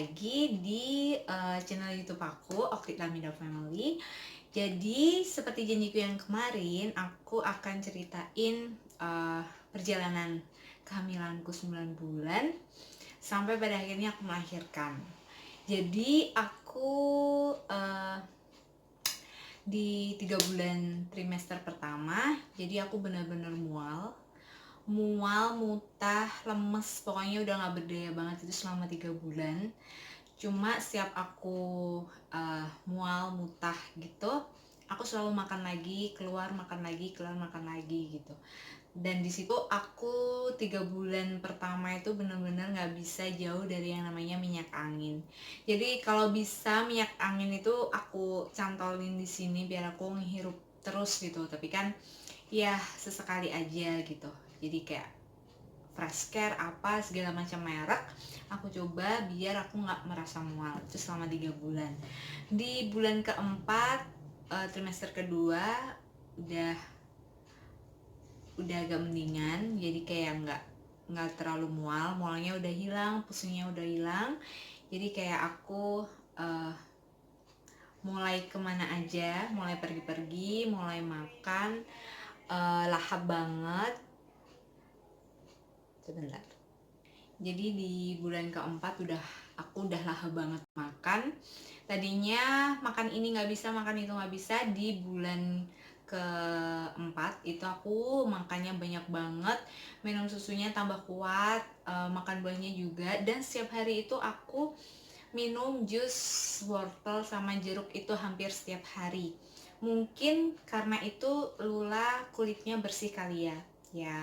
lagi di channel YouTube aku, Okti Lamida Family. Jadi seperti janjiku yang kemarin, aku akan ceritain perjalanan kehamilanku 9 bulan sampai pada akhirnya aku melahirkan. Jadi aku di 3 bulan trimester pertama, jadi aku benar-benar mual, muntah, lemes, pokoknya udah gak berdaya banget itu selama 3 bulan. Cuma setiap aku mual, muntah gitu, aku selalu makan lagi, keluar makan lagi, keluar makan lagi gitu. Dan di situ aku 3 bulan pertama itu benar-benar nggak bisa jauh dari yang namanya minyak angin. Jadi kalau bisa minyak angin itu aku cantolin di sini biar aku ngehirup terus gitu. Tapi kan ya sesekali aja gitu. Jadi kayak fresh care apa segala macam merek aku coba biar aku nggak merasa mual. Itu selama 3 bulan. Di bulan keempat trimester kedua udah agak mendingan, jadi kayak nggak terlalu mualnya udah hilang, pusingnya udah hilang. Jadi kayak aku mulai kemana aja, mulai pergi-pergi, mulai makan, lahap banget. Sebentar. Jadi di bulan keempat aku udah lahap banget makan. Tadinya makan ini nggak bisa, makan itu nggak bisa. Di bulan keempat itu aku makannya banyak banget, minum susunya tambah kuat, makan buahnya juga, dan setiap hari itu aku minum jus wortel sama jeruk itu hampir setiap hari. Mungkin karena itu Lula kulitnya bersih kali ya.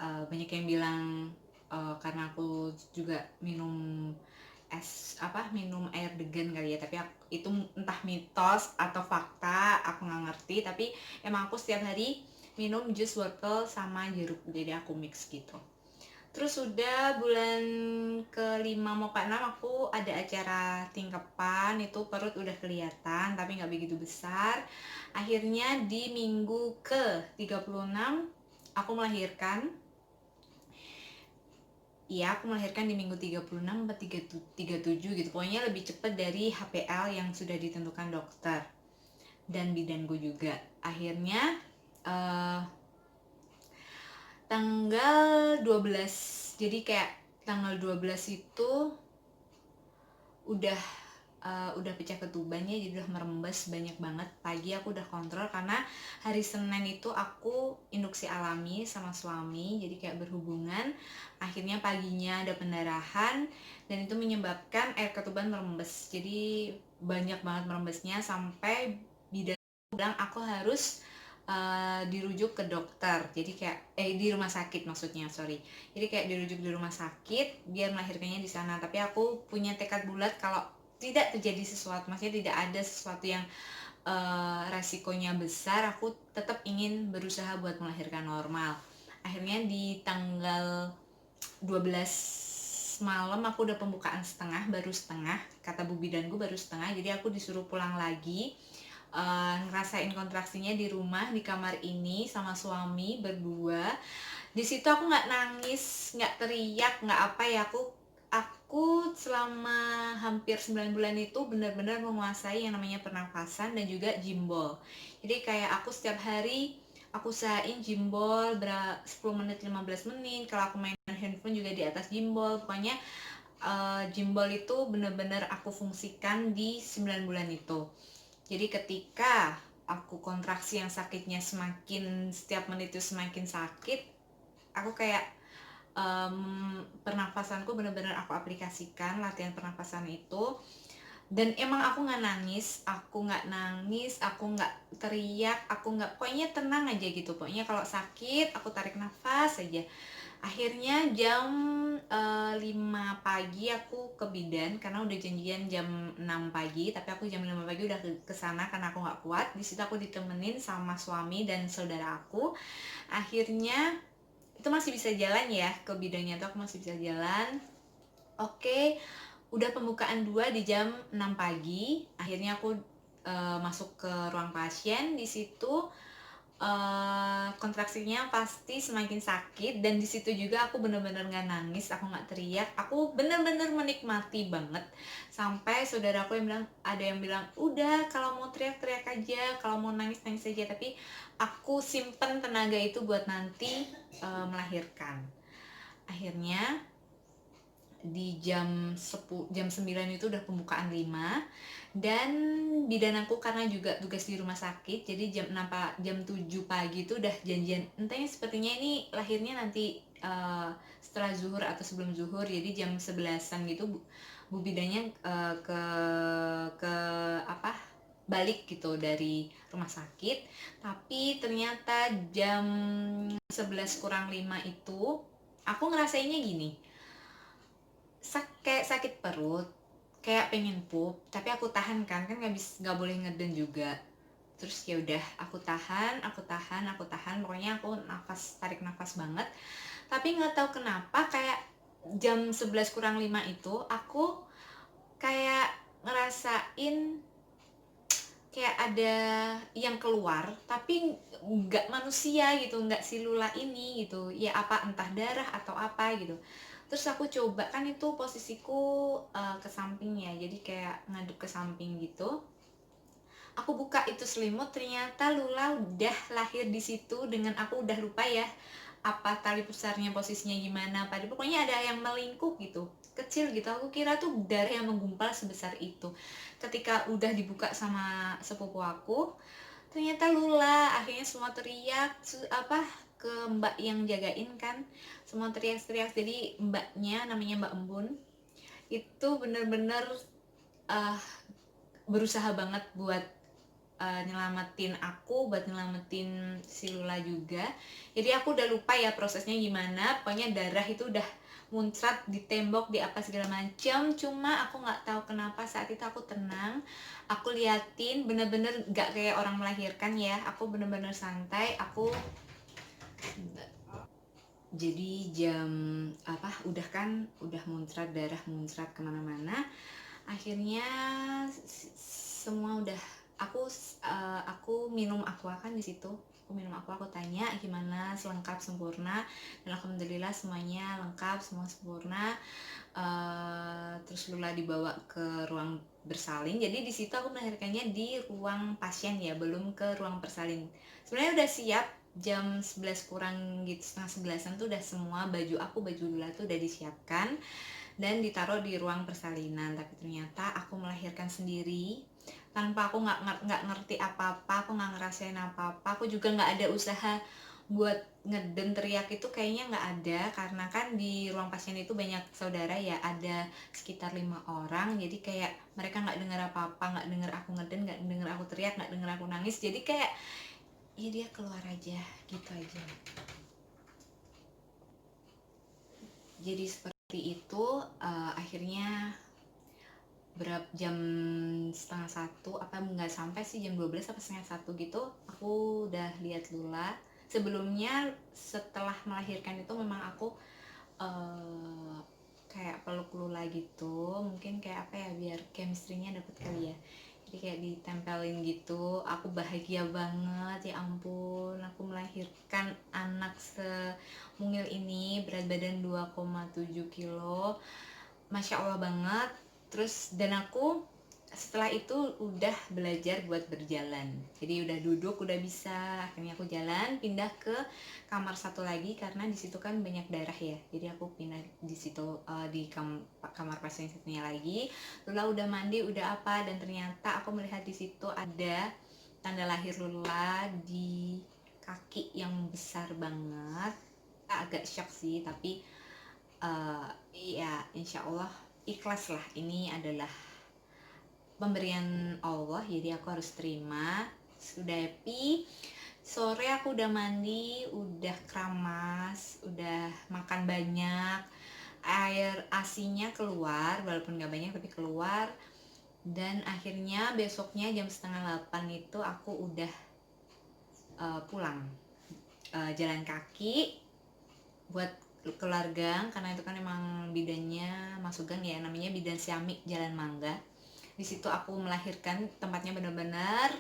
Banyak yang bilang karena aku juga minum minum air degan kali ya, tapi itu entah mitos atau fakta aku nggak ngerti, tapi emang aku setiap hari minum jus wortel sama jeruk, jadi aku mix gitu. Terus udah bulan kelima mau ke 6 aku ada acara tingkepan, itu perut udah kelihatan tapi nggak begitu besar. Akhirnya di minggu ke 36 aku melahirkan. Iya, aku melahirkan di minggu 36 atau 37 gitu. Pokoknya lebih cepat dari HPL yang sudah ditentukan dokter dan bidanku juga. Akhirnya tanggal 12. Jadi kayak tanggal 12 itu udah pecah ketubannya, jadi udah merembes banyak banget. Pagi aku udah kontrol karena hari Senin itu aku induksi alami sama suami, jadi kayak berhubungan. Akhirnya paginya ada pendarahan dan itu menyebabkan air ketuban merembes, jadi banyak banget merembesnya sampai bidan bilang aku harus dirujuk ke dokter. Jadi kayak di rumah sakit maksudnya, sorry. Jadi kayak dirujuk di rumah sakit biar melahirkannya di sana. Tapi aku punya tekad bulat kalau tidak terjadi sesuatu, maksudnya tidak ada sesuatu yang resikonya besar, aku tetap ingin berusaha buat melahirkan normal. Akhirnya di tanggal 12 malam aku udah pembukaan setengah, baru setengah, kata bu bidanku baru setengah, jadi aku disuruh pulang lagi, ngerasain kontraksinya di rumah, di kamar ini sama suami berdua. Di situ aku nggak nangis, nggak teriak, nggak apa ya, aku selama hampir 9 bulan itu benar-benar menguasai yang namanya pernafasan dan juga jimbol. Jadi kayak aku setiap hari aku usahain jimbol 10 menit 15 menit. Kalau aku main handphone juga di atas jimbol. Pokoknya jimbol itu benar-benar aku fungsikan di 9 bulan itu. Jadi ketika aku kontraksi yang sakitnya semakin, setiap menit itu semakin sakit, aku kayak pernafasanku benar-benar aku aplikasikan latihan pernafasan itu, dan emang aku nggak nangis, aku nggak teriak, aku nggak, pokoknya tenang aja gitu. Pokoknya kalau sakit aku tarik nafas aja. Akhirnya jam 5 pagi aku ke bidan karena udah janjian jam 6 pagi, tapi aku jam 5 pagi udah ke sana karena aku nggak kuat. Di situ aku ditemenin sama suami dan saudara aku. Akhirnya itu masih bisa jalan ya, ke bidannya tuh aku masih bisa jalan. Oke, udah pembukaan 2 di jam 6 pagi. Akhirnya aku masuk ke ruang pasien. Di situ kontraksinya pasti semakin sakit, dan di situ juga aku bener-bener nggak nangis, aku nggak teriak, aku bener-bener menikmati banget. Sampai saudaraku yang bilang, ada yang bilang, udah kalau mau teriak-teriak aja, kalau mau nangis-nangis aja, tapi aku simpen tenaga itu buat nanti melahirkan. Akhirnya di jam 9 itu udah pembukaan 5, dan bidan aku karena juga tugas di rumah sakit, jadi jam 7 pagi itu udah janjian, entahnya sepertinya ini lahirnya nanti setelah zuhur atau sebelum zuhur, jadi jam 11-an gitu bu bidannya ke apa balik gitu dari rumah sakit. Tapi ternyata jam 11 kurang 5 itu aku ngerasainnya gini, kayak sakit perut, kayak pengen pup, tapi aku tahan kan nggak boleh ngeden juga. Terus ya udah, aku tahan, pokoknya aku tarik nafas banget. Tapi nggak tahu kenapa kayak jam 11 kurang 5 itu aku kayak ngerasain kayak ada yang keluar, tapi nggak manusia gitu, nggak si Lula ini gitu ya, apa entah darah atau apa gitu. Terus aku coba, kan itu posisiku ke samping ya, jadi kayak ngadep ke samping gitu. Aku buka itu selimut, ternyata Lula udah lahir di situ, dengan aku udah lupa ya apa tali pusarnya posisinya gimana, pada pokoknya ada yang melingkup gitu, kecil gitu. Aku kira tuh darah yang menggumpal sebesar itu. Ketika udah dibuka sama sepupu aku, ternyata Lula. Akhirnya semua teriak, ke mbak yang jagain kan, semua teriak-teriak. Jadi mbaknya namanya Mbak Embun, itu bener-bener berusaha banget buat nyelamatin aku, buat nyelamatin si Lula juga. Jadi aku udah lupa ya prosesnya gimana, pokoknya darah itu udah muncrat di tembok, di apa segala macam. Cuma aku nggak tahu kenapa saat itu aku tenang, aku liatin, bener-bener nggak kayak orang melahirkan ya, aku bener-bener santai. Aku jadi jam udah muncrat, darah muncrat kemana-mana. Akhirnya semua udah, aku minum aqua kan di situ. Aku tanya gimana, selengkap sempurna, dan alhamdulillah semuanya lengkap, semua sempurna. Terus Lula dibawa ke ruang bersalin. Jadi di situ aku melahirkannya di ruang pasien ya, belum ke ruang bersalin. Sebenarnya udah siap, jam 11 kurang gitu, setengah 11-an tuh udah semua baju Lula tuh udah disiapkan dan ditaruh di ruang persalinan. Tapi ternyata aku melahirkan sendiri tanpa, aku nggak ngerti apa-apa, aku nggak ngerasain apa-apa. Aku juga nggak ada usaha buat ngeden, teriak itu kayaknya nggak ada, karena kan di ruang pasien itu banyak saudara ya, ada sekitar 5 orang. Jadi kayak mereka nggak dengar apa-apa, nggak dengar aku ngeden, nggak dengar aku teriak, nggak dengar aku nangis. Jadi kayak ya dia keluar aja gitu aja. Jadi seperti itu. Akhirnya jam setengah satu, apa nggak sampai sih, jam 12 apa setengah satu gitu, aku udah lihat Lula. Sebelumnya setelah melahirkan itu memang aku kayak peluk Lula gitu, mungkin kayak apa ya, biar chemistry-nya dapet kali ya. Jadi kayak ditempelin gitu. Aku bahagia banget, ya ampun, aku melahirkan anak semungil ini, berat badan 2,7 kilo, Masya Allah banget. Terus dan aku setelah itu udah belajar buat berjalan, jadi udah duduk, udah bisa. Akhirnya aku jalan, pindah ke kamar satu lagi karena di situ kan banyak darah ya, jadi aku pindah di situ, di kamar pasien satunya lagi. Lula udah mandi, udah apa, dan ternyata aku melihat di situ ada tanda lahir Lula di kaki yang besar banget. Agak shock sih, tapi ya insya Allah ikhlas lah, ini adalah pemberian Allah, jadi aku harus terima. Sudah happy. Sore aku udah mandi, udah keramas, udah makan banyak, air asinya keluar, walaupun gak banyak tapi keluar. Dan akhirnya besoknya jam setengah 8 itu aku udah pulang, jalan kaki buat keluar gang, karena itu kan emang bidannya masuk gang ya, namanya bidan Siami Jalan Mangga. Di situ aku melahirkan, tempatnya benar-benar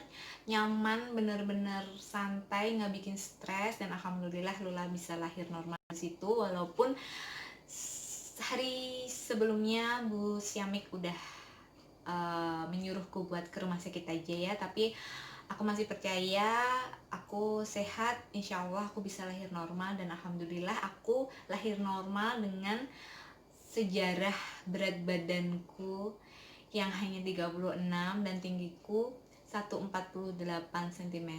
nyaman, bener-bener santai, nggak bikin stres, dan alhamdulillah Lula bisa lahir normal di situ. Walaupun hari sebelumnya Bu Syamik udah menyuruhku buat ke rumah sakit aja ya, tapi aku masih percaya aku sehat, insya Allah aku bisa lahir normal, dan alhamdulillah aku lahir normal dengan sejarah berat badanku yang hanya 36 dan tinggiku 148 cm,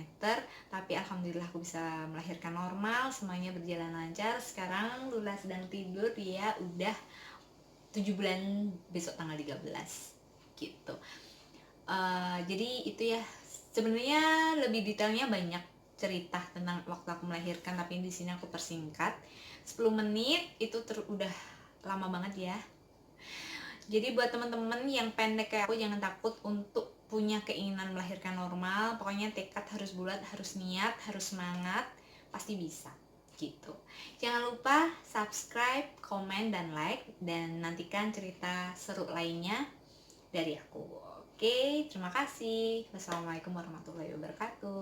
tapi alhamdulillah aku bisa melahirkan normal, semuanya berjalan lancar. Sekarang Lula sedang tidur, dia udah 7 bulan besok tanggal 13 gitu. Jadi itu ya, sebenarnya lebih detailnya banyak cerita tentang waktu aku melahirkan, tapi di sini aku persingkat 10 menit itu udah lama banget ya. Jadi buat teman-teman yang pendek kayak aku, jangan takut untuk punya keinginan melahirkan normal. Pokoknya tekad harus bulat, harus niat, harus semangat, pasti bisa gitu. Jangan lupa subscribe, komen, dan like, dan nantikan cerita seru lainnya dari aku. Oke, terima kasih. Wassalamualaikum warahmatullahi wabarakatuh.